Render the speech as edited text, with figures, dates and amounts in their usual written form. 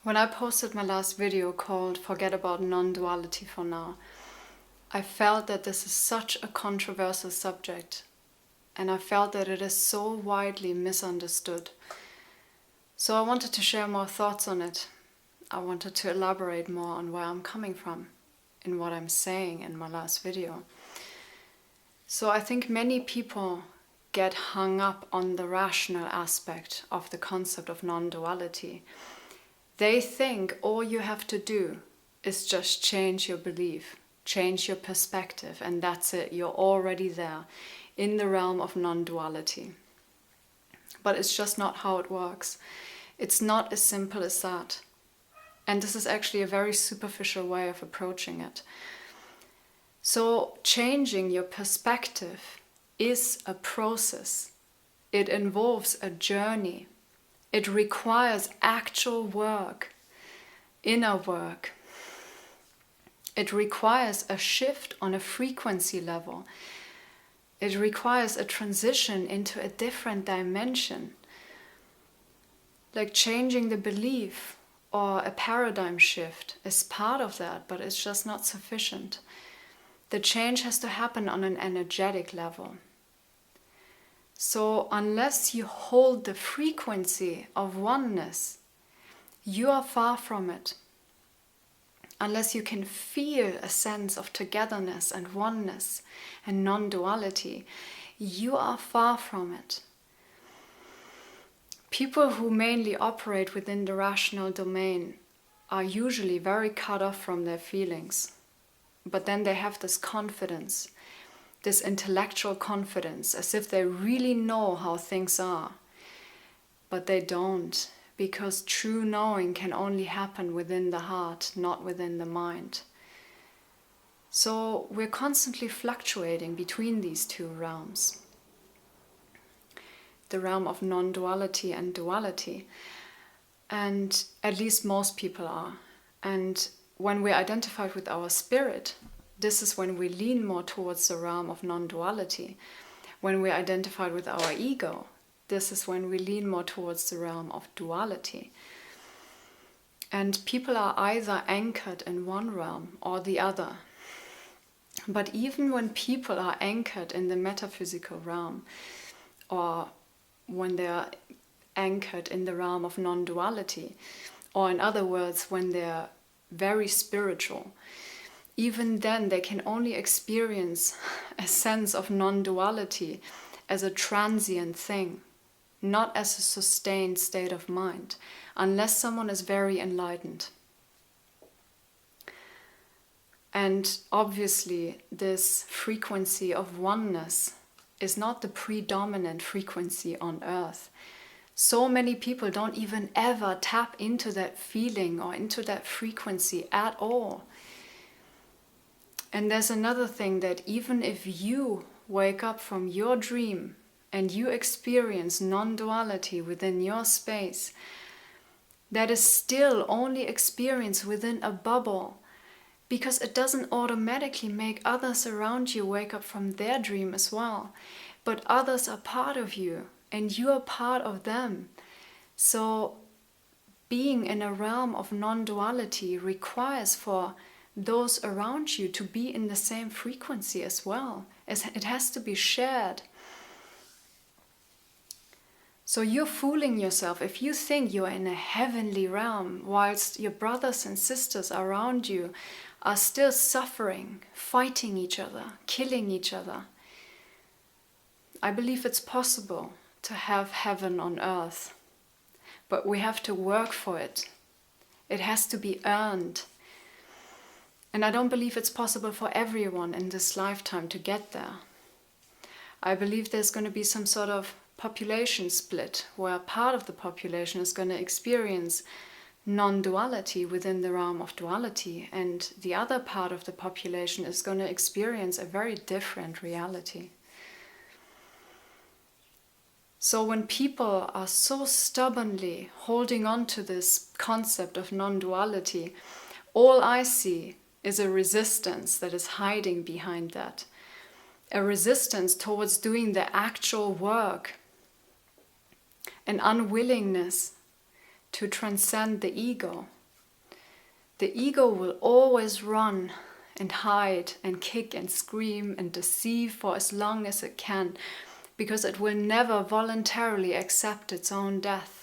When I posted my last video called Forget About Non-Duality for Now, I felt that this is such a controversial subject, and I felt that it is so widely misunderstood. So I wanted to share more thoughts on it. I wanted to elaborate more on where I'm coming from in what I'm saying in my last video. So I think many people get hung up on the rational aspect of the concept of non-duality. They think all you have to do is just change your belief, change your perspective, and that's it. You're already there in the realm of non-duality. But it's just not how it works. It's not as simple as that. And this is actually a very superficial way of approaching it. So changing your perspective is a process. It involves a journey. It requires actual work, inner work. It requires a shift on a frequency level. It requires a transition into a different dimension. Like changing the belief or a paradigm shift is part of that, but it's just not sufficient. The change has to happen on an energetic level. So unless you hold the frequency of oneness, you are far from it. Unless you can feel a sense of togetherness and oneness and non-duality, you are far from it. People who mainly operate within the rational domain are usually very cut off from their feelings. But then they have this confidence, this intellectual confidence, as if they really know how things are. But they don't, because true knowing can only happen within the heart, not within the mind. So we're constantly fluctuating between these two realms. The realm of non-duality and duality. And at least most people are. And when we're identified with our spirit, this is when we lean more towards the realm of non-duality. When we're identified with our ego, this is when we lean more towards the realm of duality. And people are either anchored in one realm or the other. But even when people are anchored in the metaphysical realm, or when they are anchored in the realm of non-duality, or in other words, when they're very spiritual, even then they can only experience a sense of non-duality as a transient thing, not as a sustained state of mind, unless someone is very enlightened. And obviously this frequency of oneness is not the predominant frequency on earth. So many people don't even ever tap into that feeling or into that frequency at all. And there's another thing, that even if you wake up from your dream and you experience non-duality within your space, that is still only experienced within a bubble, because it doesn't automatically make others around you wake up from their dream as well. But others are part of you, and you are part of them. So being in a realm of non-duality requires for those around you to be in the same frequency as well. It has to be shared. So you're fooling yourself if you think you're in a heavenly realm, whilst your brothers and sisters around you are still suffering, fighting each other, killing each other. I believe it's possible to have heaven on earth, but we have to work for it. It has to be earned. And I don't believe it's possible for everyone in this lifetime to get there. I believe there's going to be some sort of population split, where part of the population is going to experience non-duality within the realm of duality, and the other part of the population is going to experience a very different reality. So when people are so stubbornly holding on to this concept of non-duality, all I see is a resistance that is hiding behind that. A resistance towards doing the actual work. An unwillingness to transcend the ego. The ego will always run and hide and kick and scream and deceive for as long as it can, because it will never voluntarily accept its own death.